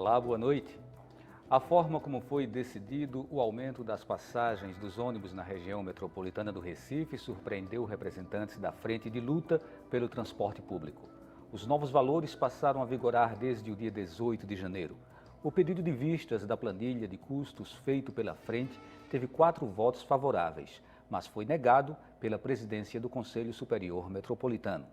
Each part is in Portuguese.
Olá, boa noite. A forma como foi decidido o aumento das passagens dos ônibus na região metropolitana do Recife surpreendeu representantes da Frente de Luta pelo Transporte Público. Os novos valores passaram a vigorar desde o dia 18 de janeiro. O pedido de vistas da planilha de custos feito pela Frente teve 4 votos favoráveis, mas foi negado pela presidência do Conselho Superior Metropolitano.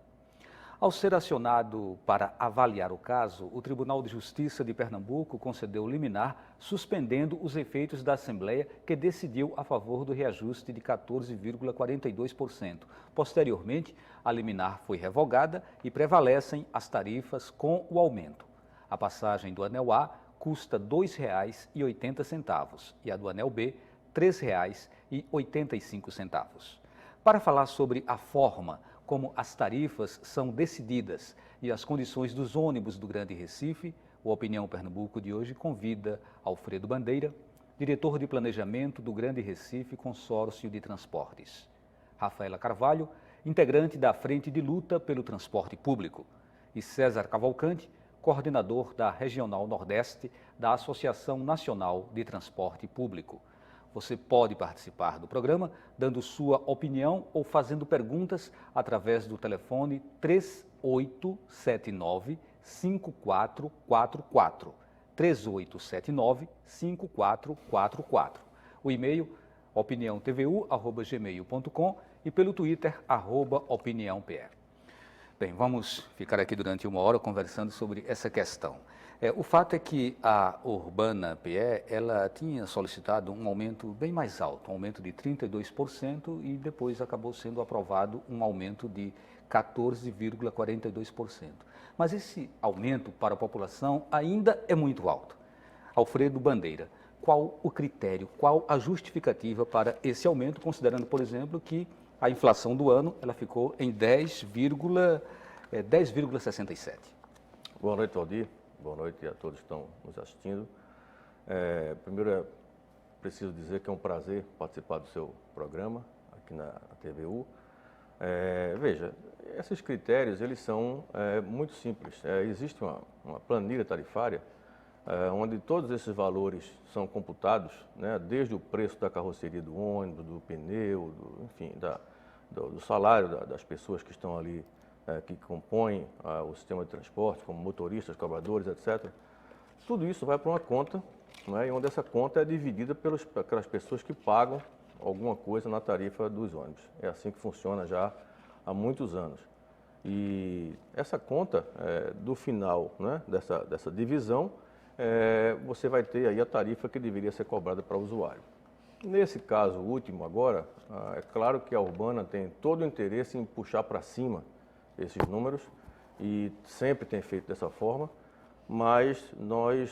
Ao ser acionado para avaliar o caso, o Tribunal de Justiça de Pernambuco concedeu liminar, suspendendo os efeitos da Assembleia, que decidiu a favor do reajuste de 14,42%. Posteriormente, a liminar foi revogada e prevalecem as tarifas com o aumento. A passagem do anel A custa R$ 2,80 e a do anel B, R$ 3,85. Para falar sobre a forma como as tarifas são decididas e as condições dos ônibus do Grande Recife, o Opinião Pernambuco de hoje convida Alfredo Bandeira, diretor de planejamento do Grande Recife Consórcio de Transportes, Rafaela Carvalho, integrante da Frente de Luta pelo Transporte Público, e César Cavalcante, coordenador da Regional Nordeste da Associação Nacional de Transporte Público. Você pode participar do programa dando sua opinião ou fazendo perguntas através do telefone 3879-5444. 3879-5444. O e-mail opiniãotvu@gmail.com e pelo Twitter @opiniãopr. Bem, vamos ficar aqui durante 1 hora conversando sobre essa questão. O fato é que a Urbana PE, ela tinha solicitado um aumento bem mais alto, um aumento de 32% e depois acabou sendo aprovado um aumento de 14,42%. Mas esse aumento para a população ainda é muito alto. Alfredo Bandeira, qual o critério, qual a justificativa para esse aumento, considerando, por exemplo, que a inflação do ano ela ficou em 10,67%? Boa noite, Valdir. Boa noite a todos que estão nos assistindo. Primeiro, preciso dizer que é um prazer participar do seu programa aqui na TVU. Veja, esses critérios eles são muito simples. Existe uma planilha tarifária onde todos esses valores são computados, né, desde o preço da carroceria do ônibus, do pneu, enfim, do salário das pessoas que estão ali, que compõem o sistema de transporte, como motoristas, cobradores, etc. Tudo isso vai para uma conta, né, onde essa conta é dividida pelas pessoas que pagam alguma coisa na tarifa dos ônibus. É assim que funciona já há muitos anos. E essa conta, do final, né, dessa divisão, você vai ter aí a tarifa que deveria ser cobrada para o usuário. Nesse caso último agora, é claro que a Urbana tem todo o interesse em puxar para cima esses números e sempre tem feito dessa forma, mas nós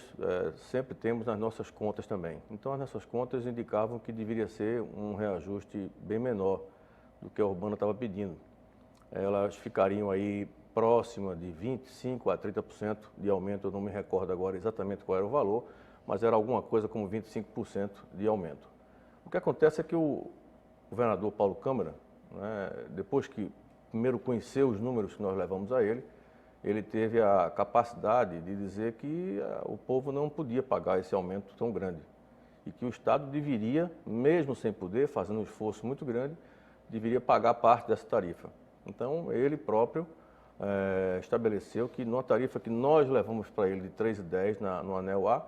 sempre temos nas nossas contas também. Então as nossas contas indicavam que deveria ser um reajuste bem menor do que a Urbana estava pedindo. Elas ficariam aí próxima de 25% a 30% de aumento, eu não me recordo agora exatamente qual era o valor, mas era alguma coisa como 25% de aumento. O que acontece é que o governador Paulo Câmara, né, depois que primeiro conheceu os números que nós levamos a ele, ele teve a capacidade de dizer que o povo não podia pagar esse aumento tão grande e que o Estado deveria, mesmo sem poder, fazendo um esforço muito grande, deveria pagar parte dessa tarifa. Então, ele próprio estabeleceu que numa tarifa que nós levamos para ele de R$ 3,10 no anel A,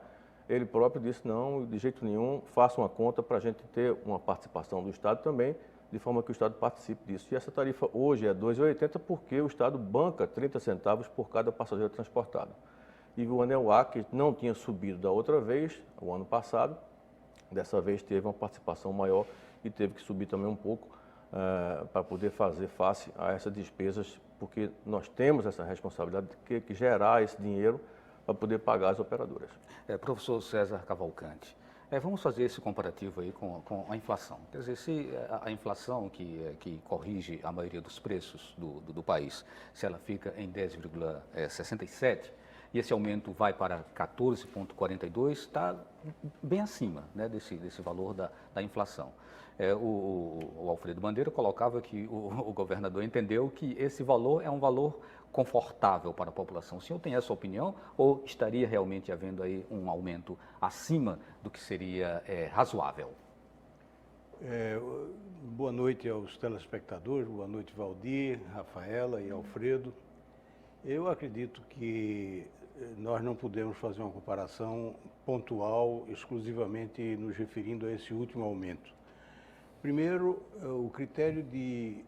ele próprio disse, não, de jeito nenhum, faça uma conta para a gente ter uma participação do Estado também, de forma que o Estado participe disso. E essa tarifa hoje é R$ 2,80 porque o Estado banca 30 centavos por cada passageiro transportado. E o anel A, que não tinha subido da outra vez, o ano passado, dessa vez teve uma participação maior e teve que subir também um pouco para poder fazer face a essas despesas, porque nós temos essa responsabilidade de que gerar esse dinheiro para poder pagar as operadoras. Professor César Cavalcante, vamos fazer esse comparativo aí com a inflação. Quer dizer, se a inflação que corrige a maioria dos preços do país, se ela fica em 10,67, e esse aumento vai para 14,42, está bem acima, né, desse valor da inflação. O Alfredo Bandeira colocava que o governador entendeu que esse valor é um valor confortável para a população. O senhor tem essa opinião ou estaria realmente havendo aí um aumento acima do que seria razoável? Boa noite aos telespectadores, boa noite Valdir, Rafaela e Alfredo. Eu acredito que nós não podemos fazer uma comparação pontual, exclusivamente nos referindo a esse último aumento. Primeiro, o critério de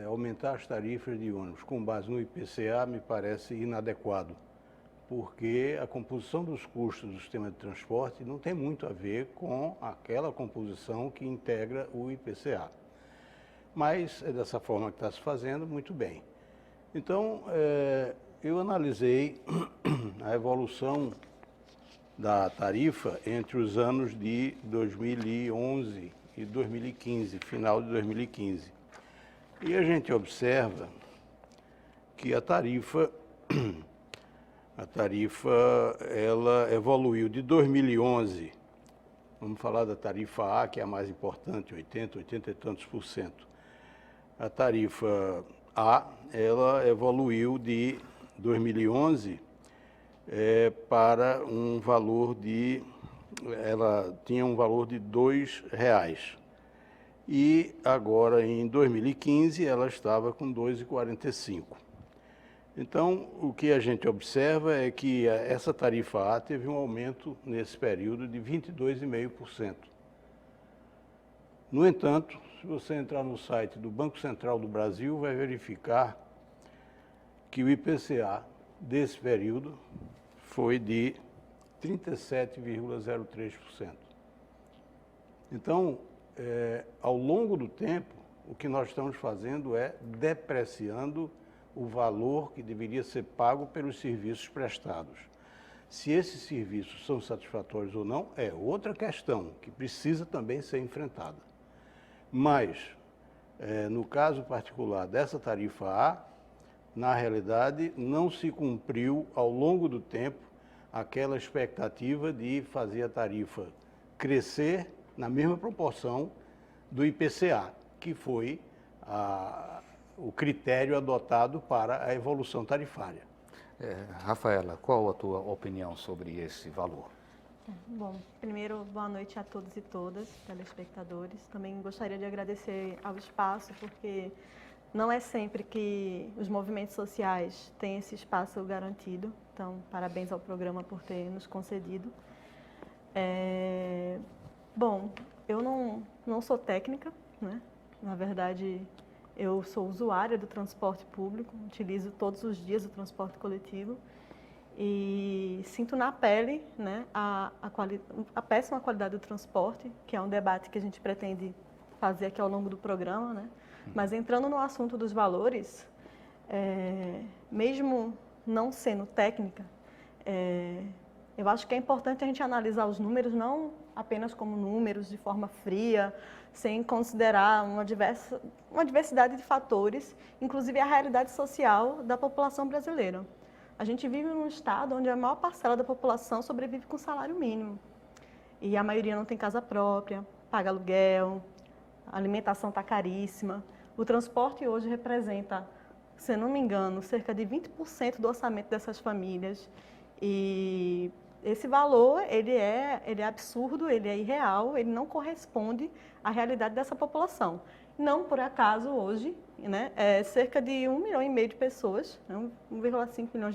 aumentar as tarifas de ônibus com base no IPCA me parece inadequado, porque a composição dos custos do sistema de transporte não tem muito a ver com aquela composição que integra o IPCA. Mas é dessa forma que está se fazendo, muito bem. Então, eu analisei a evolução da tarifa entre os anos de 2011 e 2015, final de 2015. E a gente observa que a tarifa ela evoluiu de 2011, vamos falar da tarifa A, que é a mais importante, 80 e tantos por cento. A tarifa A, ela evoluiu de 2011 para um valor de, ela tinha um valor de R$2. E agora, em 2015, ela estava com 2,45. Então, o que a gente observa é que essa tarifa A teve um aumento nesse período de 22,5%. No entanto, se você entrar no site do Banco Central do Brasil, vai verificar que o IPCA desse período foi de 37,03%. Então, ao longo do tempo, o que nós estamos fazendo é depreciando o valor que deveria ser pago pelos serviços prestados. Se esses serviços são satisfatórios ou não, é outra questão que precisa também ser enfrentada. Mas, no caso particular dessa tarifa A, na realidade, não se cumpriu ao longo do tempo aquela expectativa de fazer a tarifa crescer na mesma proporção do IPCA, que foi o critério adotado para a evolução tarifária. Rafaela, qual a tua opinião sobre esse valor? Bom, primeiro, boa noite a todos e todas, telespectadores. Também gostaria de agradecer ao espaço, porque não é sempre que os movimentos sociais têm esse espaço garantido. Então, parabéns ao programa por ter nos concedido. Bom, eu não sou técnica, né? Na verdade, eu sou usuária do transporte público, utilizo todos os dias o transporte coletivo e sinto na pele, né, a péssima qualidade do transporte, que é um debate que a gente pretende fazer aqui ao longo do programa, né? Mas entrando no assunto dos valores, mesmo não sendo técnica, eu acho que é importante a gente analisar os números não apenas como números de forma fria, sem considerar uma diversidade de fatores, inclusive a realidade social da população brasileira. A gente vive num estado onde a maior parcela da população sobrevive com salário mínimo. E a maioria não tem casa própria, paga aluguel, a alimentação está caríssima. O transporte hoje representa, se não me engano, cerca de 20% do orçamento dessas famílias. E esse valor, ele é absurdo, ele é irreal, ele não corresponde à realidade dessa população. Não por acaso hoje, né, cerca de 1,5 milhão de pessoas, 1,5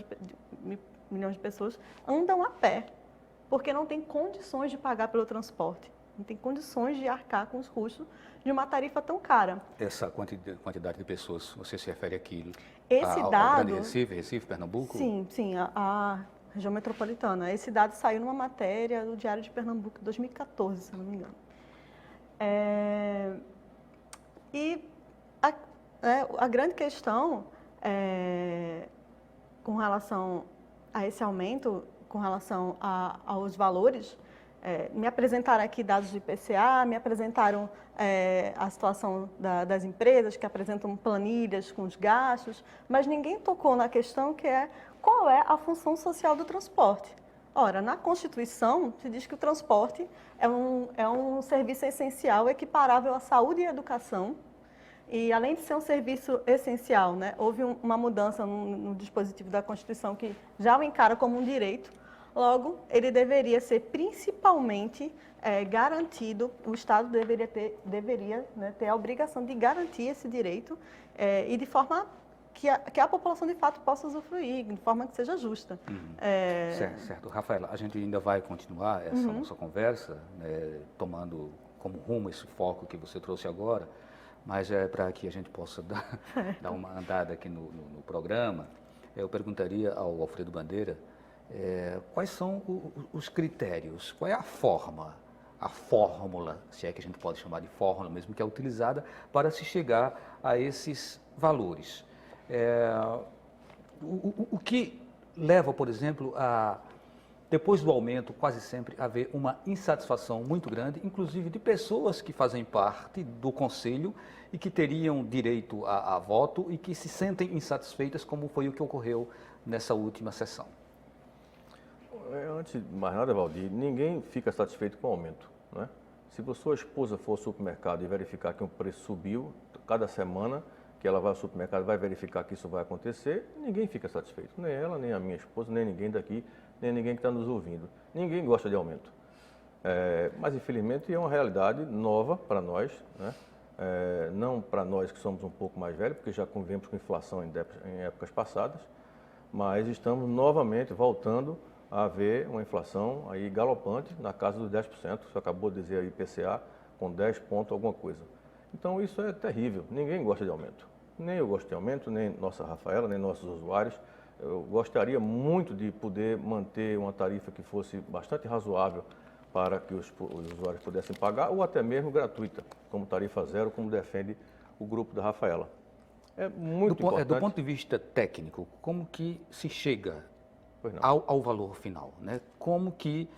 milhões de pessoas andam a pé, porque não tem condições de pagar pelo transporte, não tem condições de arcar com os custos de uma tarifa tão cara. Essa quantidade de pessoas, você se refere aqui ao Grande Recife, Pernambuco? Sim, a região metropolitana. Esse dado saiu numa matéria do Diário de Pernambuco de 2014, se não me engano. E a grande questão com relação a esse aumento, com relação aos valores, Me apresentaram aqui dados do IPCA, me apresentaram a situação das empresas, que apresentam planilhas com os gastos, mas ninguém tocou na questão que é qual é a função social do transporte. Ora, na Constituição se diz que o transporte é um serviço essencial equiparável à saúde e à educação, e além de ser um serviço essencial, né, houve uma mudança no dispositivo da Constituição que já o encara como um direito. Logo, ele deveria ser principalmente garantido, o Estado deveria né, ter a obrigação de garantir esse direito e de forma que a população, de fato, possa usufruir, de forma que seja justa. Certo. Rafaela, a gente ainda vai continuar essa nossa conversa, né, tomando como rumo esse foco que você trouxe agora, mas para que a gente possa dar uma andada aqui no programa, eu perguntaria ao Alfredo Bandeira quais são os critérios, qual é a fórmula, se é que a gente pode chamar de fórmula mesmo, que é utilizada para se chegar a esses valores. O que leva, por exemplo, depois do aumento, quase sempre haver uma insatisfação muito grande, inclusive de pessoas que fazem parte do Conselho e que teriam direito a voto e que se sentem insatisfeitas, como foi o que ocorreu nessa última sessão. Antes de mais nada, Valdir, ninguém fica satisfeito com o aumento, né? Se a sua esposa for ao supermercado e verificar que o preço subiu, cada semana que ela vai ao supermercado vai verificar que isso vai acontecer, ninguém fica satisfeito. Nem ela, nem a minha esposa, nem ninguém daqui, nem ninguém que está nos ouvindo. Ninguém gosta de aumento. Mas, infelizmente, é uma realidade nova para nós, né? Não para nós que somos um pouco mais velhos, porque já convivemos com inflação em épocas passadas, mas estamos novamente voltando a haver uma inflação aí galopante na casa dos 10%, você acabou de dizer aí IPCA com 10 pontos alguma coisa. Então isso é terrível, ninguém gosta de aumento. Nem eu gosto de aumento, nem nossa Rafaela, nem nossos usuários. Eu gostaria muito de poder manter uma tarifa que fosse bastante razoável para que os usuários pudessem pagar, ou até mesmo gratuita, como tarifa zero, como defende o grupo da Rafaela. É muito importante. Do ponto de vista técnico, como que se chega ao valor final, né? Como que,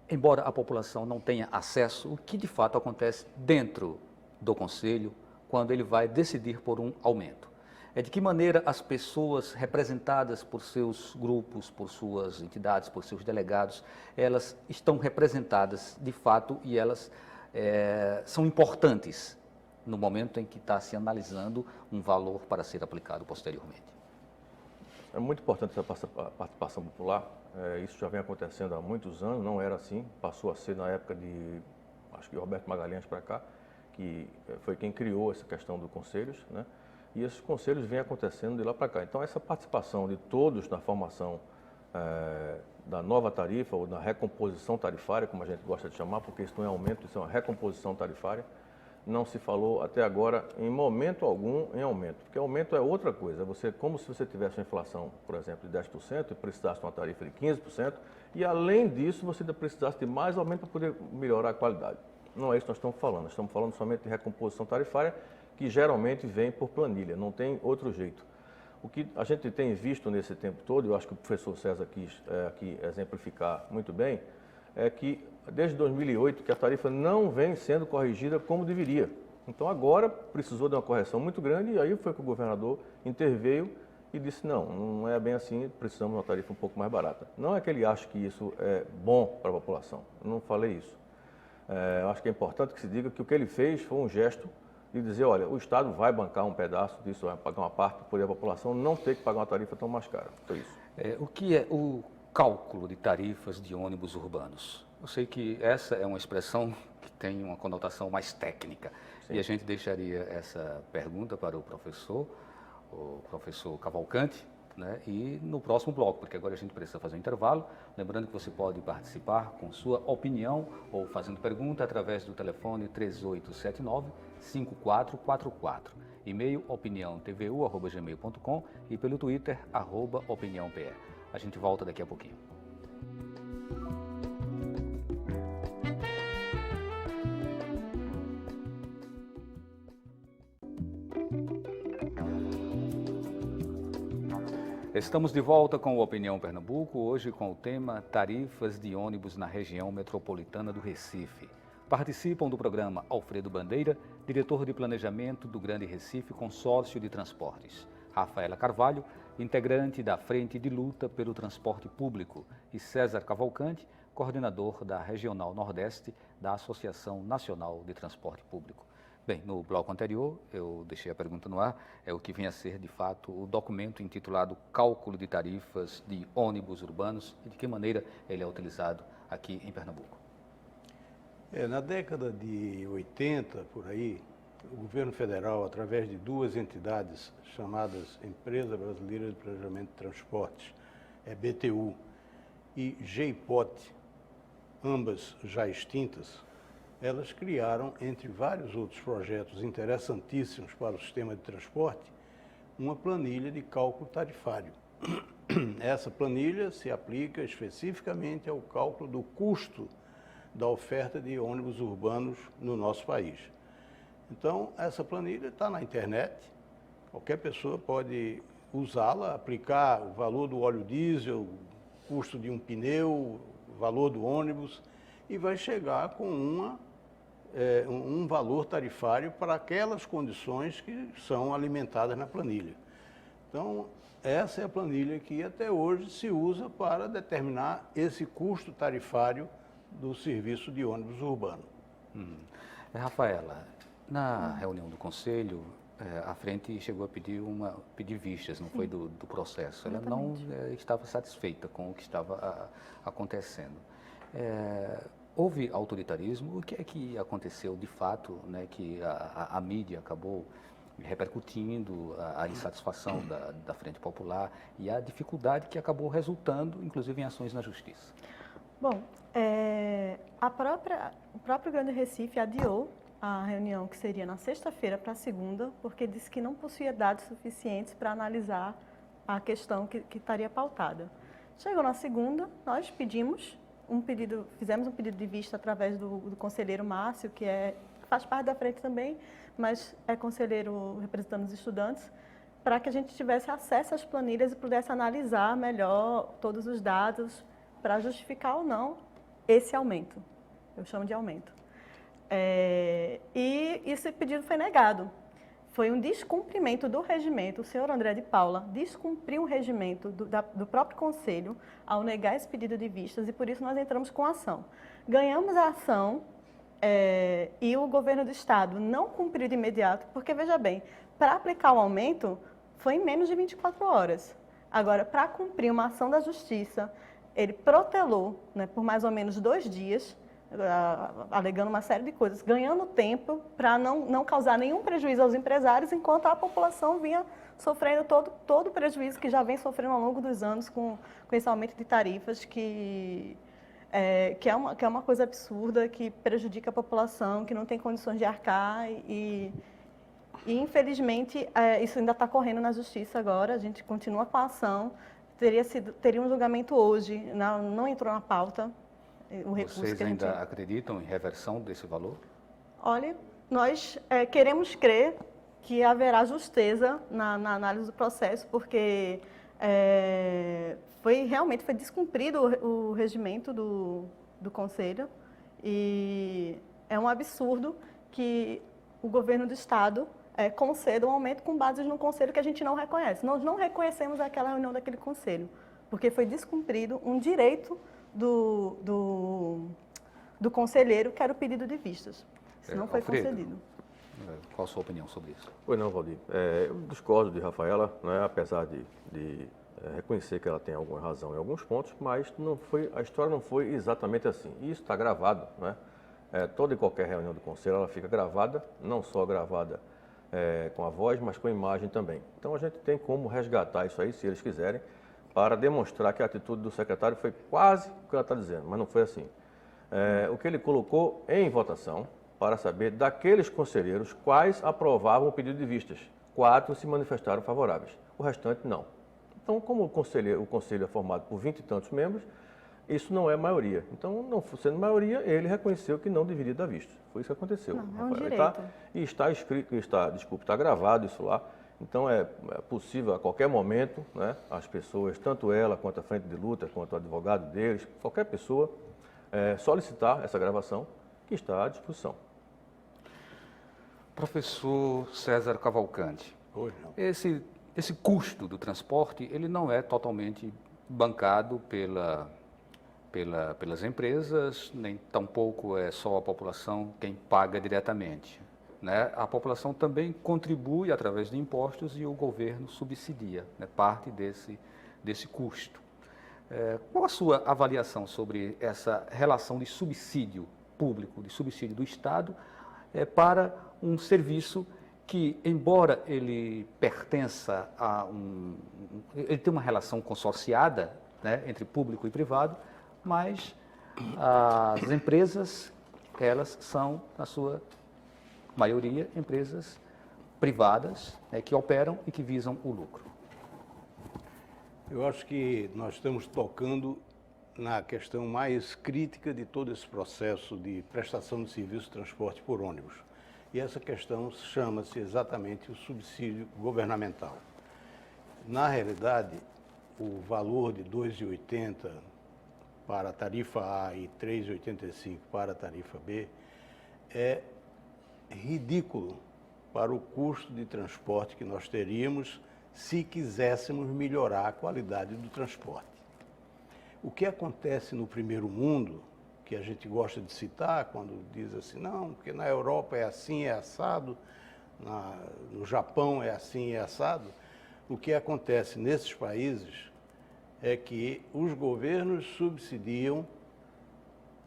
embora a população não tenha acesso, o que de fato acontece dentro do Conselho quando ele vai decidir por um aumento? De que maneira as pessoas representadas por seus grupos, por suas entidades, por seus delegados, elas estão representadas de fato e elas são importantes no momento em que está se analisando um valor para ser aplicado posteriormente? É muito importante essa participação popular, isso já vem acontecendo há muitos anos, não era assim, passou a ser na época de, acho que Roberto Magalhães para cá, que foi quem criou essa questão dos conselhos, né? E esses conselhos vêm acontecendo de lá para cá. Então essa participação de todos na formação da nova tarifa ou na recomposição tarifária, como a gente gosta de chamar, porque isso não é aumento, isso é uma recomposição tarifária, não se falou até agora em momento algum em aumento, porque aumento é outra coisa, como se você tivesse uma inflação, por exemplo, de 10% e precisasse de uma tarifa de 15%, e além disso você ainda precisasse de mais aumento para poder melhorar a qualidade. Não é isso que nós estamos falando, nós estamos falando somente de recomposição tarifária, que geralmente vem por planilha, não tem outro jeito. O que a gente tem visto nesse tempo todo, eu acho que o professor César quis aqui exemplificar muito bem, é que desde 2008 que a tarifa não vem sendo corrigida como deveria. Então agora precisou de uma correção muito grande e aí foi que o governador interveio e disse não é bem assim, precisamos de uma tarifa um pouco mais barata. Não é que ele ache que isso é bom para a população, eu não falei isso. Eu acho que é importante que se diga que o que ele fez foi um gesto de dizer, olha, o Estado vai bancar um pedaço disso, vai pagar uma parte para poder a população não ter que pagar uma tarifa tão mais cara. Foi isso. O que é o cálculo de tarifas de ônibus urbanos? Eu sei que essa é uma expressão que tem uma conotação mais técnica. Sim. E a gente deixaria essa pergunta para o professor Cavalcante, né? E no próximo bloco, porque agora a gente precisa fazer um intervalo. Lembrando que você pode participar com sua opinião ou fazendo pergunta através do telefone 3879-5444. E-mail opiniãotvu@gmail.com e pelo Twitter @opiniãopr. A gente volta daqui a pouquinho. Estamos de volta com o Opinião Pernambuco, hoje com o tema Tarifas de ônibus na região metropolitana do Recife. Participam do programa Alfredo Bandeira, diretor de planejamento do Grande Recife Consórcio de Transportes, Rafaela Carvalho, integrante da Frente de Luta pelo Transporte Público, e César Cavalcante, coordenador da Regional Nordeste da Associação Nacional de Transporte Público. Bem, no bloco anterior, eu deixei a pergunta no ar, é o que vem a ser, de fato, o documento intitulado Cálculo de Tarifas de Ônibus Urbanos e de que maneira ele é utilizado aqui em Pernambuco. Na década de 80, por aí, o governo federal, através de duas entidades chamadas Empresa Brasileira de Planejamento de Transportes, BTU, e GEIPOT, ambas já extintas, elas criaram, entre vários outros projetos interessantíssimos para o sistema de transporte, uma planilha de cálculo tarifário. Essa planilha se aplica especificamente ao cálculo do custo da oferta de ônibus urbanos no nosso país. Então, essa planilha está na internet, qualquer pessoa pode usá-la, aplicar o valor do óleo diesel, o custo de um pneu, o valor do ônibus, e vai chegar com um valor tarifário para aquelas condições que são alimentadas na planilha. Então, essa é a planilha que até hoje se usa para determinar esse custo tarifário do serviço de ônibus urbano. Rafaela, na reunião do Conselho, a frente chegou a pedir vistas, não foi, do processo. Ela não estava satisfeita com o que estava acontecendo. Houve autoritarismo? O que é que aconteceu de fato, né, que a mídia acabou repercutindo a insatisfação da Frente Popular e a dificuldade que acabou resultando, inclusive, em ações na Justiça? Bom, o próprio Grande Recife adiou a reunião que seria na sexta-feira para a segunda, porque disse que não possuía dados suficientes para analisar a questão que estaria pautada. Chegou na segunda, nós fizemos um pedido de vista através do conselheiro Márcio, que faz parte da frente também, mas é conselheiro representando os estudantes, para que a gente tivesse acesso às planilhas e pudesse analisar melhor todos os dados para justificar ou não esse aumento. Eu chamo de aumento. E esse pedido foi negado. Foi um descumprimento do regimento. O senhor André de Paula descumpriu o regimento do próprio Conselho ao negar esse pedido de vistas e por isso nós entramos com a ação. Ganhamos a ação e o governo do Estado não cumpriu de imediato, porque, veja bem, para aplicar o aumento foi em menos de 24 horas. Agora, para cumprir uma ação da Justiça, ele protelou, né, por mais ou menos 2 dias, alegando uma série de coisas, ganhando tempo para não causar nenhum prejuízo aos empresários, enquanto a população vinha sofrendo todo o prejuízo que já vem sofrendo ao longo dos anos com esse aumento de tarifas, que é uma coisa absurda, que prejudica a população, que não tem condições de arcar e infelizmente, isso ainda está correndo na Justiça agora, a gente continua com a ação, teria um julgamento hoje, não entrou na pauta. Vocês ainda acreditam em reversão desse valor? Olha, nós queremos crer que haverá justeza na análise do processo, porque realmente foi descumprido o regimento do Conselho e é um absurdo que o governo do Estado conceda um aumento com base no Conselho que a gente não reconhece. Nós não reconhecemos aquela reunião daquele Conselho, porque foi descumprido um direito do conselheiro, que era o pedido de vistas. Isso não foi Alfredo, concedido. Qual a sua opinião sobre isso? Pois não, Valdir. Eu discordo de Rafaela, né, apesar de reconhecer que ela tem alguma razão em alguns pontos, mas a história não foi exatamente assim. E isso está gravado, né? Toda e qualquer reunião do Conselho ela fica gravada, não só gravada com a voz, mas com a imagem também. Então a gente tem como resgatar isso aí, se eles quiserem, para demonstrar que a atitude do secretário foi quase o que ela está dizendo, mas não foi assim. O que ele colocou em votação para saber daqueles conselheiros quais aprovavam o pedido de vistas. 4 se manifestaram favoráveis, o restante não. Então, como o conselho é formado por 20 e tantos membros, isso não é maioria. Então, não sendo maioria, ele reconheceu que não deveria dar vista. Foi isso que aconteceu. Não, é um direito. Está escrito, está gravado isso lá. Então, é possível a qualquer momento, né, as pessoas, tanto ela quanto a frente de luta, quanto o advogado deles, qualquer pessoa, solicitar essa gravação que está à disposição. Professor César Cavalcante, Hoje não. esse custo do transporte, ele não é totalmente bancado pelas empresas, nem tampouco é só a população quem paga diretamente, né? A população também contribui através de impostos e o governo subsidia, né, parte desse custo. Qual a sua avaliação sobre essa relação de subsídio público, de subsídio do Estado, para um serviço que, embora ele pertença ele tem uma relação consorciada, né, entre público e privado, mas as empresas, elas são, na sua maioria, empresas privadas, né, que operam e que visam o lucro? Eu acho que nós estamos tocando na questão mais crítica de todo esse processo de prestação de serviço de transporte por ônibus. E essa questão chama-se exatamente o subsídio governamental. Na realidade, o valor de R$ 2,80 para a tarifa A e R$ 3,85 para a tarifa B é ridículo para o custo de transporte que nós teríamos se quiséssemos melhorar a qualidade do transporte. O que acontece no primeiro mundo, que a gente gosta de citar quando diz assim, não, porque na Europa é assim, é assado, no Japão é assim, é assado, o que acontece nesses países é que os governos subsidiam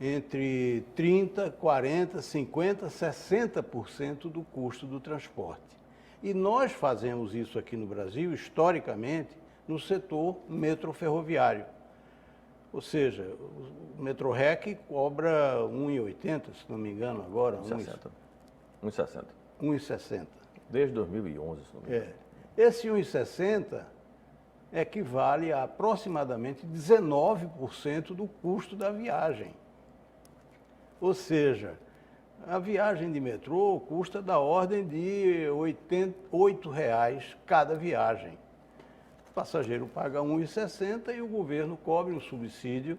entre 30%, 40%, 50%, 60% do custo do transporte. E nós fazemos isso aqui no Brasil, historicamente, no setor metroferroviário. Ou seja, o Metrorec cobra R$ 1,80, se não me engano agora. 1,60. 1,60. 1,60. Desde 2011, se não me engano. Esse 1,60 equivale a aproximadamente 19% do custo da viagem. Ou seja, a viagem de metrô custa da ordem de R$ 8,00 cada viagem. O passageiro paga R$ 1,60 e o governo cobre um subsídio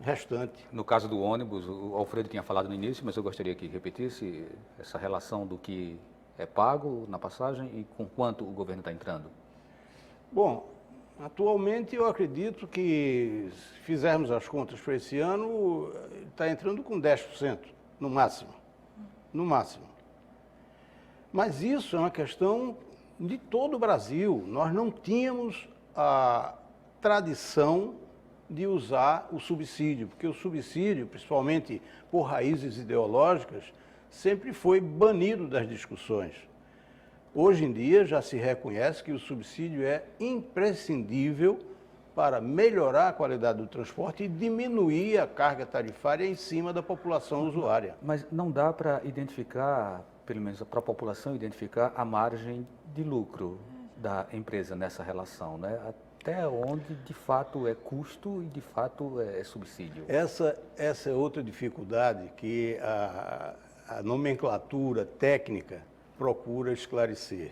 restante. No caso do ônibus, o Alfredo tinha falado no início, mas eu gostaria que repetisse essa relação do que é pago na passagem e com quanto o governo está entrando. Bom, atualmente eu acredito que, se fizermos as contas para esse ano, está entrando com 10%, no máximo. No máximo. Mas isso é uma questão de todo o Brasil. Nós não tínhamos a tradição de usar o subsídio, porque o subsídio, principalmente por raízes ideológicas, sempre foi banido das discussões. Hoje em dia já se reconhece que o subsídio é imprescindível para melhorar a qualidade do transporte e diminuir a carga tarifária em cima da população usuária. Mas não dá para identificar, pelo menos para a população, identificar a margem de lucro da empresa nessa relação, né? Até onde de fato é custo e de fato é subsídio. Essa é outra dificuldade que a nomenclatura técnica procura esclarecer.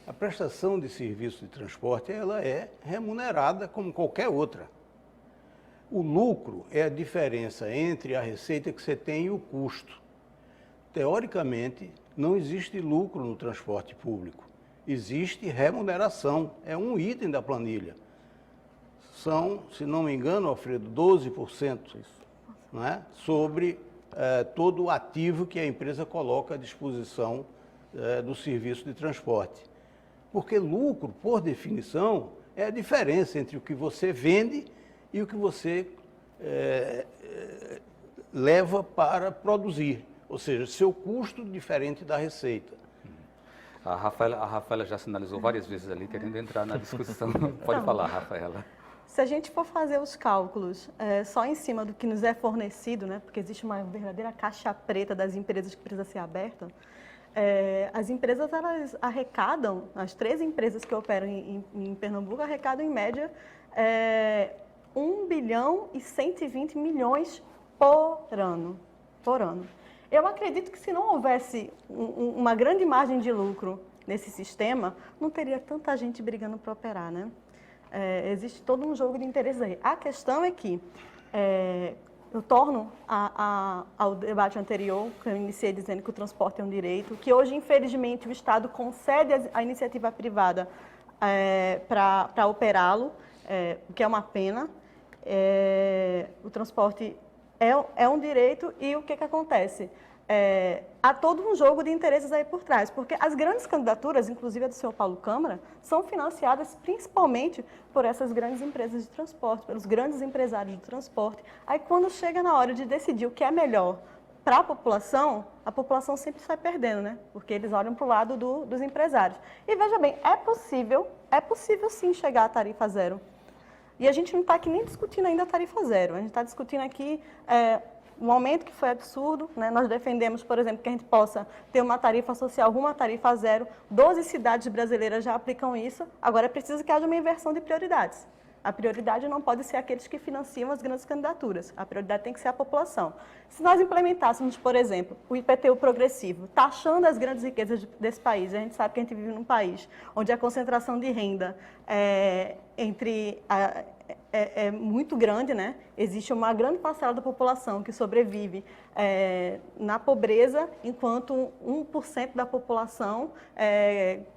A prestação de serviço de transporte, ela é remunerada como qualquer outra. O lucro é a diferença entre a receita que você tem e o custo. Teoricamente, não existe lucro no transporte público. Existe remuneração, é um item da planilha. São, se não me engano, Alfredo, 12%, não é? Sobre todo o ativo que a empresa coloca à disposição do serviço de transporte. Porque lucro, por definição, é a diferença entre o que você vende e o que você leva para produzir. Ou seja, seu custo diferente da receita. A Rafaela já sinalizou várias vezes ali, querendo entrar na discussão. Pode falar, Rafaela. Se a gente for fazer os cálculos só em cima do que nos é fornecido, né, porque existe uma verdadeira caixa preta das empresas que precisa ser aberta, as empresas, elas arrecadam, as 3 empresas que operam em Pernambuco arrecadam em média 1 bilhão e 120 milhões por ano. Eu acredito que se não houvesse uma grande margem de lucro nesse sistema, não teria tanta gente brigando para operar, né? Existe todo um jogo de interesses aí. A questão é que eu torno ao debate anterior, que eu iniciei dizendo que o transporte é um direito, que hoje, infelizmente, o Estado concede a iniciativa privada para operá-lo, o que é uma pena. O transporte é um direito e o que acontece? Há todo um jogo de interesses aí por trás, porque as grandes candidaturas, inclusive a do senhor Paulo Câmara, são financiadas principalmente por essas grandes empresas de transporte, pelos grandes empresários de transporte. Aí quando chega na hora de decidir o que é melhor para a população sempre sai perdendo, né? Porque eles olham para o lado dos empresários. E veja bem, é possível sim chegar à tarifa zero. E a gente não está aqui nem discutindo ainda a tarifa zero, a gente está discutindo aqui um aumento que foi absurdo, né? Nós defendemos, por exemplo, que a gente possa ter uma tarifa social rumo à tarifa zero. 12 cidades brasileiras já aplicam isso, agora é preciso que haja uma inversão de prioridades. A prioridade não pode ser aqueles que financiam as grandes candidaturas, a prioridade tem que ser a população. Se nós implementássemos, por exemplo, o IPTU progressivo, taxando as grandes riquezas desse país, a gente sabe que a gente vive num país onde a concentração de renda é muito grande, né? Existe uma grande parcela da população que sobrevive na pobreza, enquanto 1% da população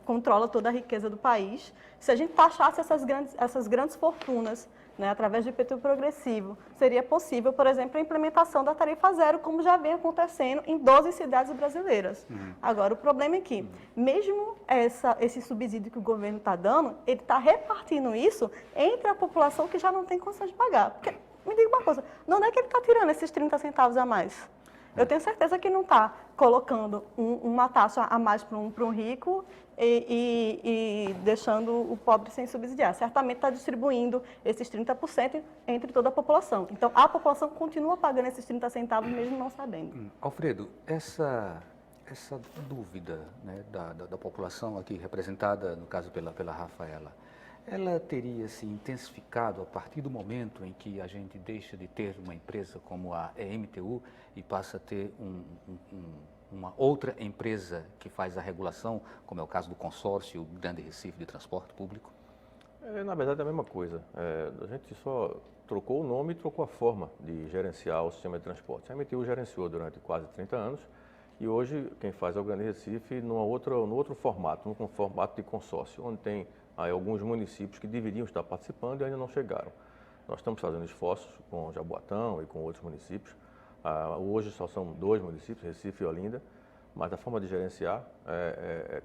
controla toda a riqueza do país. Se a gente taxasse essas grandes fortunas, né, através do IPTU progressivo, seria possível, por exemplo, a implementação da tarifa zero, como já vem acontecendo em 12 cidades brasileiras. Agora, o problema é que, mesmo esse subsídio que o governo está dando, ele está repartindo isso entre a população que já não tem condição de pagar. Porque, me diga uma coisa, de onde é que ele está tirando esses 30 centavos a mais? Eu tenho certeza que não está colocando uma taxa a mais para um rico e deixando o pobre sem subsidiar. Certamente está distribuindo esses 30% entre toda a população. Então, a população continua pagando esses 30 centavos mesmo não sabendo. Alfredo, essa dúvida, né, da população aqui representada, no caso pela Rafaela, ela teria se intensificado a partir do momento em que a gente deixa de ter uma empresa como a EMTU e passa a ter uma outra empresa que faz a regulação, como é o caso do consórcio Grande Recife de Transporte Público? Na verdade é a mesma coisa. A gente só trocou o nome e trocou a forma de gerenciar o sistema de transporte. A EMTU gerenciou durante quase 30 anos e hoje quem faz é o Grande Recife no outro formato, num formato de consórcio, onde tem alguns municípios que deveriam estar participando e ainda não chegaram. Nós estamos fazendo esforços com Jaboatão e com outros municípios. Hoje só são 2 municípios, Recife e Olinda, mas a forma de gerenciar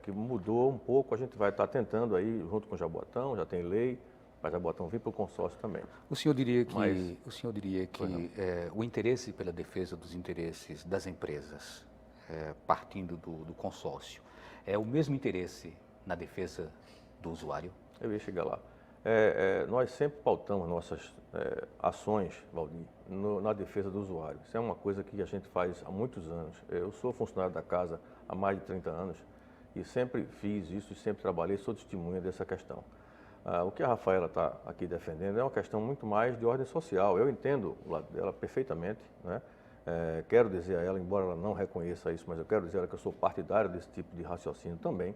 que mudou um pouco. A gente vai estar tentando aí, junto com Jaboatão, já tem lei, mas Jaboatão vem para o consórcio também. O senhor diria que o interesse pela defesa dos interesses das empresas, partindo do consórcio, é o mesmo interesse na defesa do usuário? Eu ia chegar lá. Nós sempre pautamos nossas ações, Valdir, na defesa do usuário. Isso é uma coisa que a gente faz há muitos anos. Eu sou funcionário da casa há mais de 30 anos e sempre fiz isso e sempre trabalhei, sou testemunha dessa questão. O que a Rafaela está aqui defendendo é uma questão muito mais de ordem social. Eu entendo o lado dela perfeitamente, né? Quero dizer a ela, embora ela não reconheça isso, mas eu quero dizer a ela que eu sou partidário desse tipo de raciocínio também.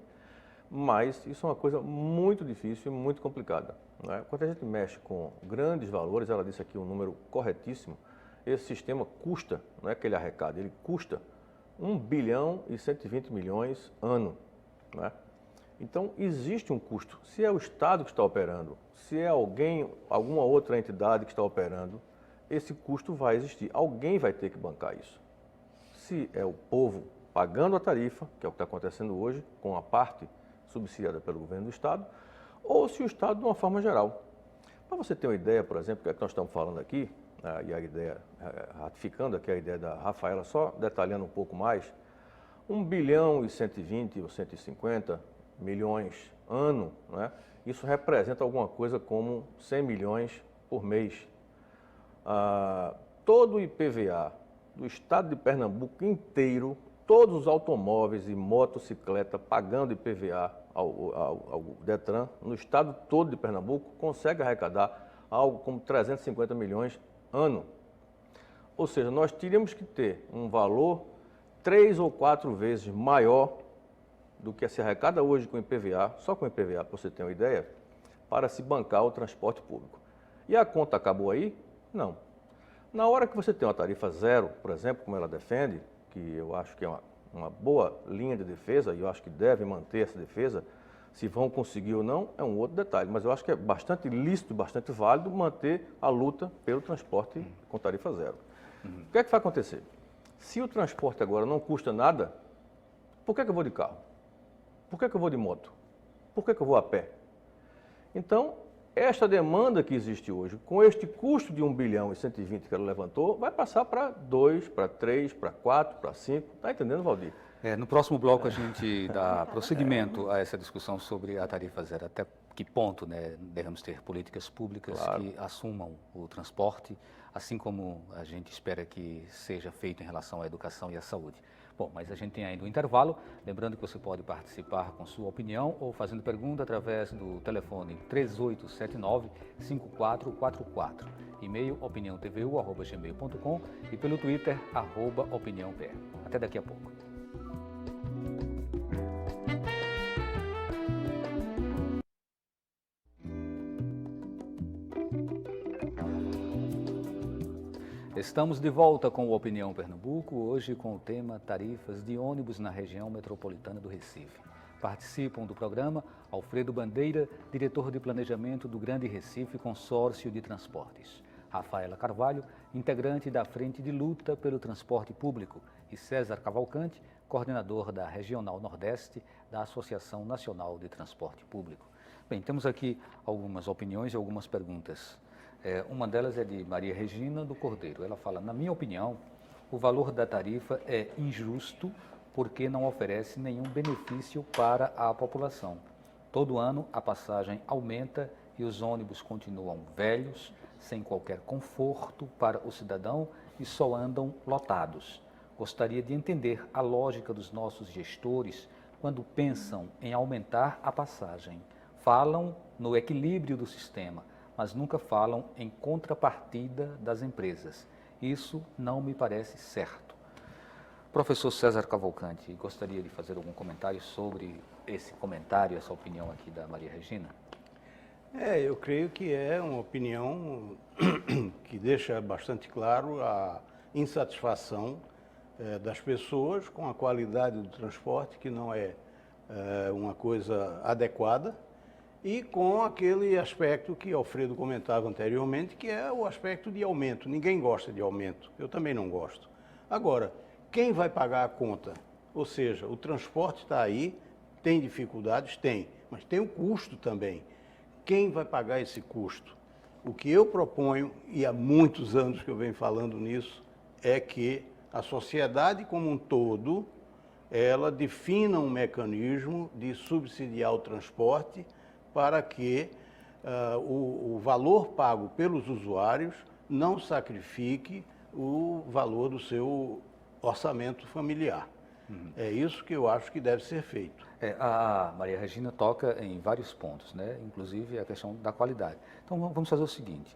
Mas isso é uma coisa muito difícil e muito complicada, né? Quando a gente mexe com grandes valores, ela disse aqui um número corretíssimo, esse sistema custa, não é que ele arrecada, ele custa 1 bilhão e 120 milhões ano, né? Então, existe um custo. Se é o Estado que está operando, se é alguma outra entidade que está operando, esse custo vai existir. Alguém vai ter que bancar isso. Se é o povo pagando a tarifa, que é o que está acontecendo hoje, com a parte subsidiada pelo governo do Estado, ou se o Estado de uma forma geral. Para você ter uma ideia, por exemplo, que é que nós estamos falando aqui, e a ideia, ratificando aqui a ideia da Rafaela, só detalhando um pouco mais, 1 bilhão e 120 ou 150 milhões ano, né? Isso representa alguma coisa como 100 milhões por mês. Todo o IPVA do Estado de Pernambuco inteiro, todos os automóveis e motocicleta pagando IPVA ao Detran, no estado todo de Pernambuco, consegue arrecadar algo como 350 milhões ano. Ou seja, nós teríamos que ter um valor 3 ou 4 vezes maior do que se arrecada hoje com o IPVA, só com o IPVA, para você ter uma ideia, para se bancar o transporte público. E a conta acabou aí? Não. Na hora que você tem uma tarifa zero, por exemplo, como ela defende, que eu acho que é uma boa linha de defesa, e eu acho que deve manter essa defesa, se vão conseguir ou não, é um outro detalhe, mas eu acho que é bastante lícito, bastante válido manter a luta pelo transporte com tarifa zero. O que é que vai acontecer? Se o transporte agora não custa nada, por que eu vou de carro? Por que eu vou de moto? Por que eu vou a pé? Então, esta demanda que existe hoje, com este custo de 1 bilhão e 120 que ela levantou, vai passar para 2, para 3, para 4, para 5. Está entendendo, Valdir? No próximo bloco a gente dá prosseguimento a essa discussão sobre a tarifa zero. Até que ponto, né, devemos ter políticas públicas que assumam o transporte, assim como a gente espera que seja feito em relação à educação e à saúde. Bom, mas a gente tem ainda um intervalo. Lembrando que você pode participar com sua opinião ou fazendo pergunta através do telefone 3879-5444. E-mail opiniãotvu@gmail.com e pelo Twitter @opiniãopr. Até daqui a pouco. Estamos de volta com o Opinião Pernambuco, hoje com o tema tarifas de ônibus na região metropolitana do Recife. Participam do programa Alfredo Bandeira, diretor de planejamento do Grande Recife Consórcio de Transportes, Rafaela Carvalho, integrante da Frente de Luta pelo Transporte Público, e César Cavalcante, coordenador da Regional Nordeste da Associação Nacional de Transporte Público. Bem, temos aqui algumas opiniões e algumas perguntas. Uma delas é de Maria Regina do Cordeiro. Ela fala: na minha opinião, o valor da tarifa é injusto porque não oferece nenhum benefício para a população. Todo ano a passagem aumenta e os ônibus continuam velhos, sem qualquer conforto para o cidadão e só andam lotados. Gostaria de entender a lógica dos nossos gestores quando pensam em aumentar a passagem. Falam no equilíbrio do sistema, mas nunca falam em contrapartida das empresas. Isso não me parece certo. Professor César Cavalcante, gostaria de fazer algum comentário sobre esse comentário, essa opinião aqui da Maria Regina? Eu creio que é uma opinião que deixa bastante claro a insatisfação das pessoas com a qualidade do transporte, que não é uma coisa adequada, e com aquele aspecto que Alfredo comentava anteriormente, que é o aspecto de aumento. Ninguém gosta de aumento, eu também não gosto. Agora, quem vai pagar a conta? Ou seja, o transporte está aí, tem dificuldades? Tem, mas tem o custo também. Quem vai pagar esse custo? O que eu proponho, e há muitos anos que eu venho falando nisso, é que a sociedade como um todo, ela defina um mecanismo de subsidiar o transporte para que o valor pago pelos usuários não sacrifique o valor do seu orçamento familiar. É isso que eu acho que deve ser feito. A Maria Regina toca em vários pontos, né? Inclusive a questão da qualidade. Então vamos fazer o seguinte,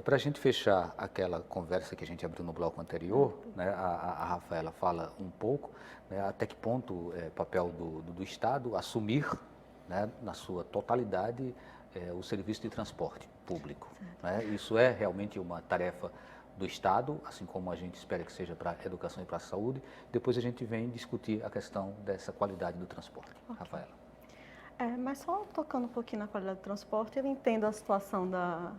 para a gente fechar aquela conversa que a gente abriu no bloco anterior, né? A Rafaela fala um pouco, né? Até que ponto é papel do Estado assumir, né, na sua totalidade, o serviço de transporte público. Né? Isso é realmente uma tarefa do Estado, assim como a gente espera que seja para a educação e para a saúde. Depois a gente vem discutir a questão dessa qualidade do transporte. Okay. Rafaela. Mas só tocando um pouquinho na qualidade do transporte, eu entendo a situação da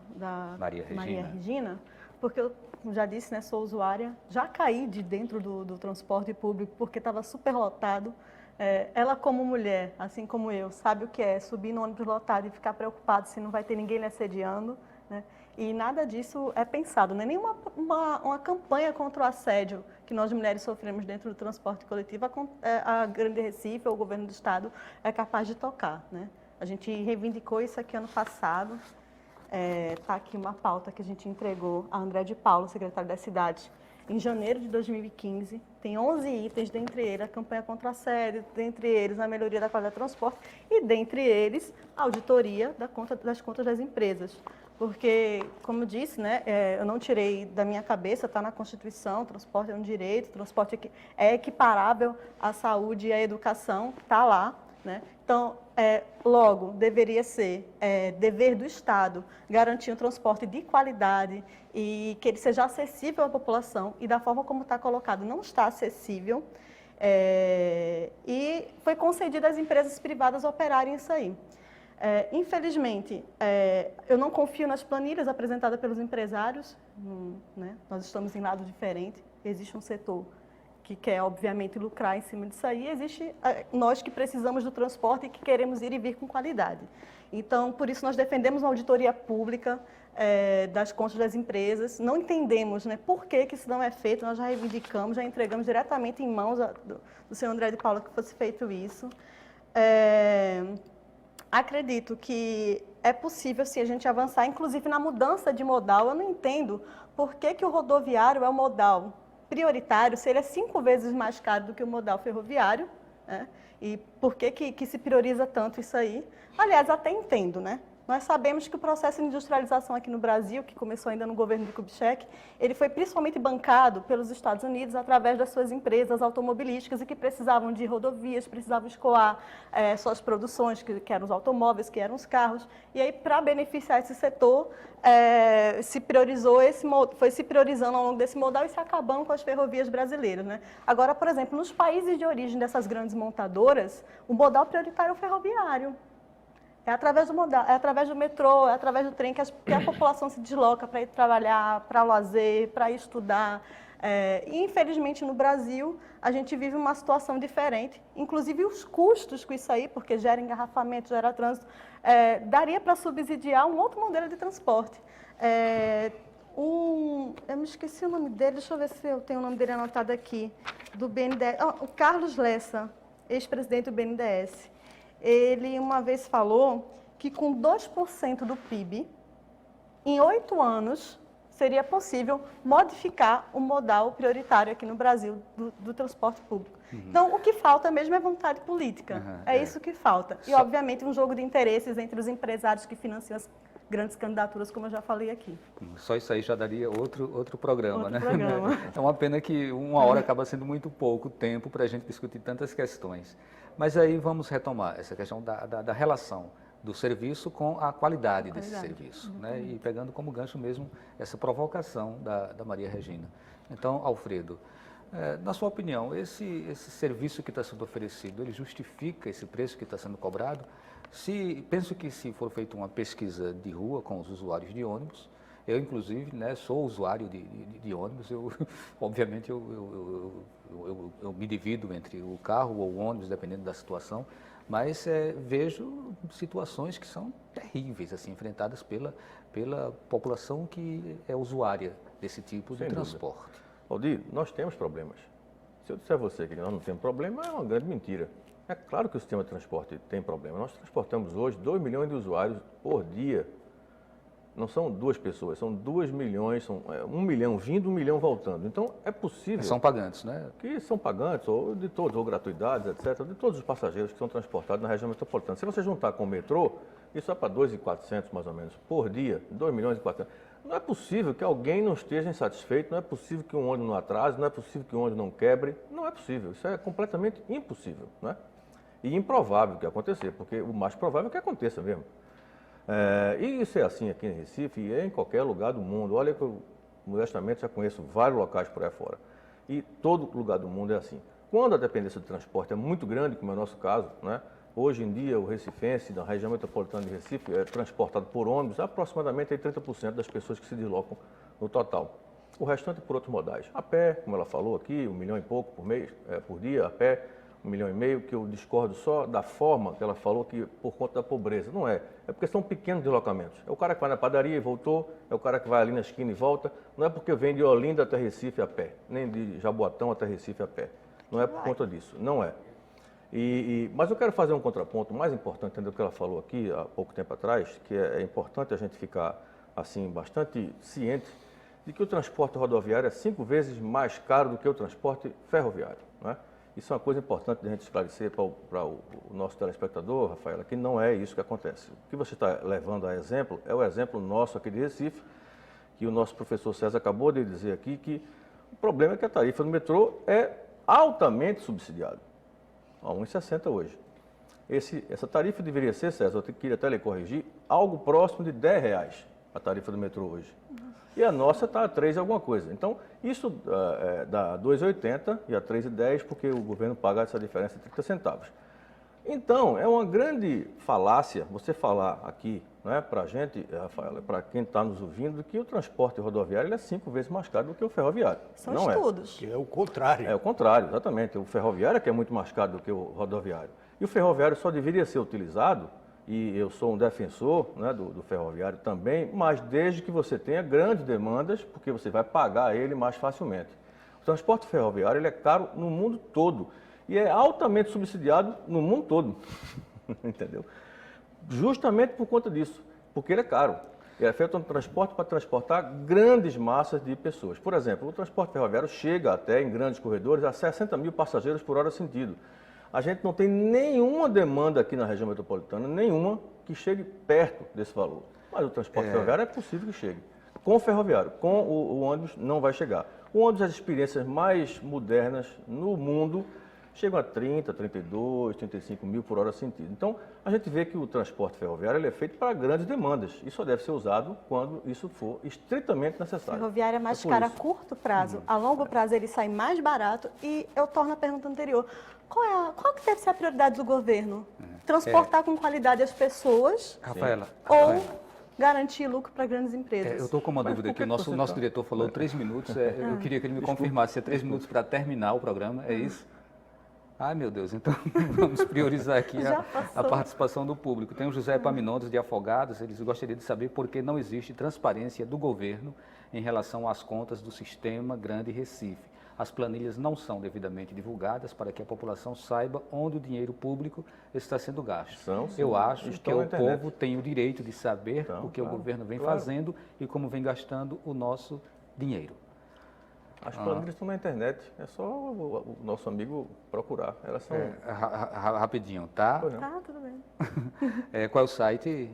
Maria Regina, porque eu já disse, né, sou usuária, já caí de dentro do transporte público porque estava superlotado. Ela como mulher, assim como eu, sabe o que é subir no ônibus lotado e ficar preocupado se não vai ter ninguém lhe assediando, né? E nada disso é pensado, né? Nem uma campanha contra o assédio que nós mulheres sofremos dentro do transporte coletivo, a Grande Recife ou o governo do estado é capaz de tocar, né? A gente reivindicou isso aqui ano passado, está aqui uma pauta que a gente entregou a André de Paulo, secretário da cidade, em janeiro de 2015, tem 11 itens, dentre eles a campanha contra a assédio, dentre eles a melhoria da qualidade do transporte e, dentre eles, a auditoria das contas das empresas. Porque, como eu disse, né, eu não tirei da minha cabeça, está na Constituição, o transporte é um direito, o transporte é equiparável à saúde e à educação, está lá. né? Então, logo, deveria ser dever do Estado garantir um transporte de qualidade e que ele seja acessível à população, e da forma como está colocado, não está acessível, e foi concedido às empresas privadas operarem isso aí. Infelizmente, eu não confio nas planilhas apresentadas pelos empresários, né? Nós estamos em lado diferente, existe um setor que quer, obviamente, lucrar em cima disso aí, existe nós que precisamos do transporte e que queremos ir e vir com qualidade. Então, por isso, nós defendemos uma auditoria pública das contas das empresas, não entendemos, né, por que isso não é feito, nós já reivindicamos, já entregamos diretamente em mãos do senhor André de Paula que fosse feito isso. Acredito que é possível, sim, a gente avançar, inclusive na mudança de modal. Eu não entendo por que o rodoviário é o modal prioritário, se ele é 5 vezes mais caro do que o modal ferroviário, né? E por que se prioriza tanto isso aí? Aliás, até entendo, né? Nós sabemos que o processo de industrialização aqui no Brasil, que começou ainda no governo de Kubitschek, ele foi principalmente bancado pelos Estados Unidos através das suas empresas automobilísticas e que precisavam de rodovias, precisavam escoar suas produções, que eram os automóveis, que eram os carros. E aí, para beneficiar esse setor, foi se priorizando ao longo desse modal e se acabando com as ferrovias brasileiras, né? Agora, por exemplo, nos países de origem dessas grandes montadoras, o modal prioritário é o ferroviário. É através do modal, é através do metrô, é através do trem que a população se desloca para ir trabalhar, para lazer, para estudar. E, infelizmente, no Brasil, a gente vive uma situação diferente. Inclusive, os custos com isso aí, porque gera engarrafamento, gera trânsito, daria para subsidiar um outro modelo de transporte. Eu me esqueci o nome dele, deixa eu ver se eu tenho o nome dele anotado aqui, do BNDES. O Carlos Lessa, ex-presidente do BNDES. Ele uma vez falou que com 2% do PIB, em 8 anos, seria possível modificar o modal prioritário aqui no Brasil do transporte público. Então, o que falta mesmo é vontade política. Isso que falta. E, obviamente, um jogo de interesses entre os empresários que financiam as grandes candidaturas, como eu já falei aqui. Só isso aí já daria outro programa, né? Programa. É uma pena que 1 hora acaba sendo muito pouco tempo para a gente discutir tantas questões. Mas aí vamos retomar essa questão da relação do serviço com a qualidade desse serviço, né? E pegando como gancho mesmo essa provocação da Maria Regina. Então, Alfredo, na sua opinião, esse serviço que está sendo oferecido, ele justifica esse preço que está sendo cobrado? Penso que se for feita uma pesquisa de rua com os usuários de ônibus, eu, inclusive, né, sou usuário de ônibus, obviamente eu me divido entre o carro ou o ônibus, dependendo da situação, mas vejo situações que são terríveis, assim, enfrentadas pela população que é usuária desse tipo de transporte. Aldir, nós temos problemas. Se eu disser a você que nós não temos problema, é uma grande mentira. É claro que o sistema de transporte tem problema. Nós transportamos hoje 2 milhões de usuários por dia. Não são 2 pessoas, são 2 milhões, são 1 milhão vindo, 1 milhão voltando. Então, é possível... São pagantes, né? Que são pagantes, ou de todos, ou gratuidades, etc., de todos os passageiros que são transportados na região metropolitana. Se você juntar com o metrô, isso é para 2.400 mais ou menos por dia, 2 milhões e 400. Não é possível que alguém não esteja insatisfeito, não é possível que um ônibus não atrase, não é possível que um ônibus não quebre, não é possível. Isso é completamente impossível, né? E improvável que acontecer, porque o mais provável é que aconteça mesmo. E isso é assim aqui em Recife e em qualquer lugar do mundo. Olha que eu, modestamente, já conheço vários locais por aí fora. E todo lugar do mundo é assim. Quando a dependência do transporte é muito grande, como é o nosso caso, né? Hoje em dia, o recifense, da região metropolitana de Recife, é transportado por ônibus, aproximadamente 30% das pessoas que se deslocam no total. O restante por outros modais. A pé, como ela falou aqui, 1 milhão e pouco por dia, a pé, 1,5 milhão, que eu discordo só da forma que ela falou, que por conta da pobreza. Não é. É porque são pequenos deslocamentos. É o cara que vai na padaria e voltou, é o cara que vai ali na esquina e volta. Não é porque vem de Olinda até Recife a pé, nem de Jaboatão até Recife a pé. Não é por conta disso. Não é. Mas eu quero fazer um contraponto mais importante do que ela falou aqui há pouco tempo atrás, que é importante a gente ficar assim bastante ciente de que o transporte rodoviário é 5 vezes mais caro do que o transporte ferroviário, né? Isso é uma coisa importante de a gente esclarecer para o nosso telespectador, Rafaela, que não é isso que acontece. O que você está levando a exemplo é o exemplo nosso aqui de Recife, que o nosso professor César acabou de dizer aqui, que o problema é que a tarifa do metrô é altamente subsidiada, a 1,60 hoje. Essa tarifa deveria ser, César, eu queria até lhe corrigir, algo próximo de R$10, a tarifa do metrô hoje. E a nossa está a 3 alguma coisa. Então, isso dá 2,80 e a 3,10, porque o governo paga essa diferença de 30 centavos. Então, é uma grande falácia você falar aqui, né, para a gente, Rafaela, para quem está nos ouvindo, que o transporte rodoviário ele é 5 vezes mais caro do que o ferroviário. São Não estudos. Que é o contrário. É o contrário, exatamente. O ferroviário é que é muito mais caro do que o rodoviário. E o ferroviário só deveria ser utilizado, e eu sou um defensor, né, do ferroviário também, mas desde que você tenha grandes demandas, porque você vai pagar ele mais facilmente. O transporte ferroviário ele é caro no mundo todo e é altamente subsidiado no mundo todo, entendeu? Justamente por conta disso, porque ele é caro. Ele é feito um transporte para transportar grandes massas de pessoas. Por exemplo, o transporte ferroviário chega até, em grandes corredores, a 60 mil passageiros por hora sentido. A gente não tem nenhuma demanda aqui na região metropolitana, nenhuma que chegue perto desse valor. Mas o transporte ferroviário é possível que chegue. Com o ferroviário, com o ônibus não vai chegar. O ônibus, as experiências mais modernas no mundo, chegam a 30, 32, 35 mil por hora sentido. Então, a gente vê que o transporte ferroviário ele é feito para grandes demandas e só deve ser usado quando isso for estritamente necessário. Ferroviária é mais por cara a isso. curto prazo, a longo prazo ele sai mais barato e eu torno a pergunta anterior. Qual que deve ser a prioridade do governo? Transportar com qualidade as pessoas Rafaela, ou garantir lucro para grandes empresas? eu estou com uma dúvida aqui. O nosso diretor falou 3 minutos. Eu queria que ele me confirmasse se é 3 minutos para terminar o programa. É isso? Ai, meu Deus. Então, vamos priorizar aqui a participação do público. Tem o José Epaminondas, de Afogados. Eles gostariam de saber por que não existe transparência do governo em relação às contas do Sistema Grande Recife. As planilhas não são devidamente divulgadas para que a população saiba onde o dinheiro público está sendo gasto. Eu acho que o povo tem o direito de saber o que o governo vem fazendo e como vem gastando o nosso dinheiro. As planilhas estão na internet, é só o nosso amigo procurar. Elas são... Rapidinho, tá? Tá, tudo bem. Qual é o site?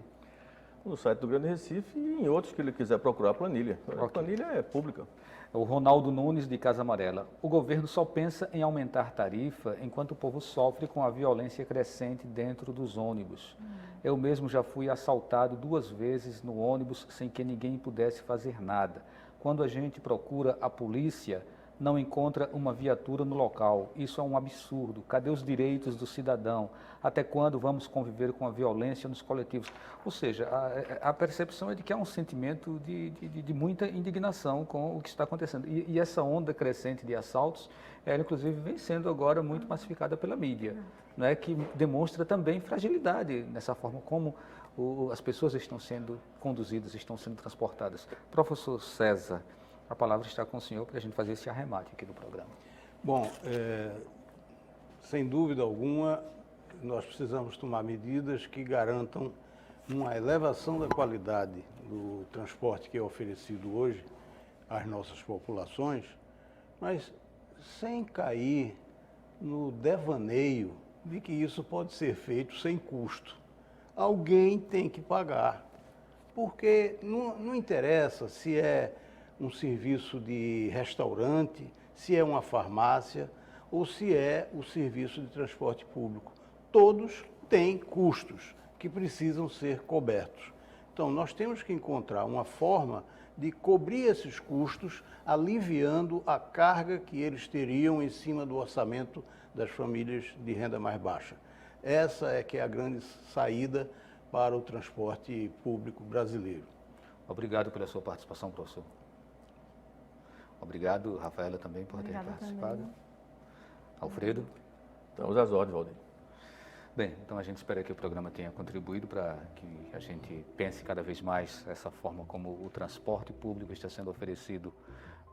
No site do Grande Recife e em outros que ele quiser procurar a planilha. A planilha é pública. O Ronaldo Nunes, de Casa Amarela. O governo só pensa em aumentar tarifa enquanto o povo sofre com a violência crescente dentro dos ônibus. Eu mesmo já fui assaltado 2 vezes no ônibus sem que ninguém pudesse fazer nada. Quando a gente procura a polícia, não encontra uma viatura no local. Isso é um absurdo. Cadê os direitos do cidadão? Até quando vamos conviver com a violência nos coletivos? Ou seja, a percepção é de que há um sentimento de muita indignação com o que está acontecendo. E essa onda crescente de assaltos, ela inclusive vem sendo agora muito massificada pela mídia, não é? Que demonstra também fragilidade nessa forma como as pessoas estão sendo conduzidas, estão sendo transportadas. Professor César, a palavra está com o senhor para a gente fazer esse arremate aqui do programa. Bom, sem dúvida alguma, nós precisamos tomar medidas que garantam uma elevação da qualidade do transporte que é oferecido hoje às nossas populações, mas sem cair no devaneio de que isso pode ser feito sem custo. Alguém tem que pagar, porque não interessa se é um serviço de restaurante, se é uma farmácia ou se é o serviço de transporte público. Todos têm custos que precisam ser cobertos. Então, nós temos que encontrar uma forma de cobrir esses custos, aliviando a carga que eles teriam em cima do orçamento das famílias de renda mais baixa. Essa é que é a grande saída para o transporte público brasileiro. Obrigado pela sua participação, professor. Obrigado, Rafaela, também por ter participado. Também. Alfredo? Estamos às ordens, Valdir. Bem, então a gente espera que o programa tenha contribuído para que a gente pense cada vez mais essa forma como o transporte público está sendo oferecido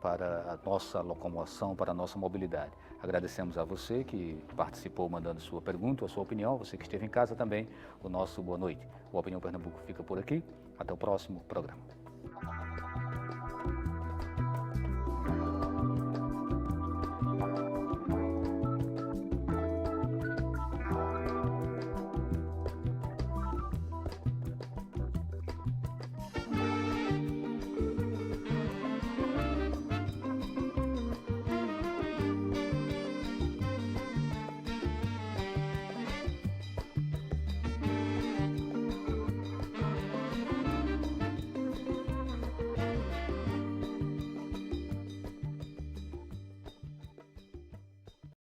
para a nossa locomoção, para a nossa mobilidade. Agradecemos a você que participou mandando sua pergunta, a sua opinião, você que esteve em casa também, o nosso boa noite. O Opinião Pernambuco fica por aqui, até o próximo programa.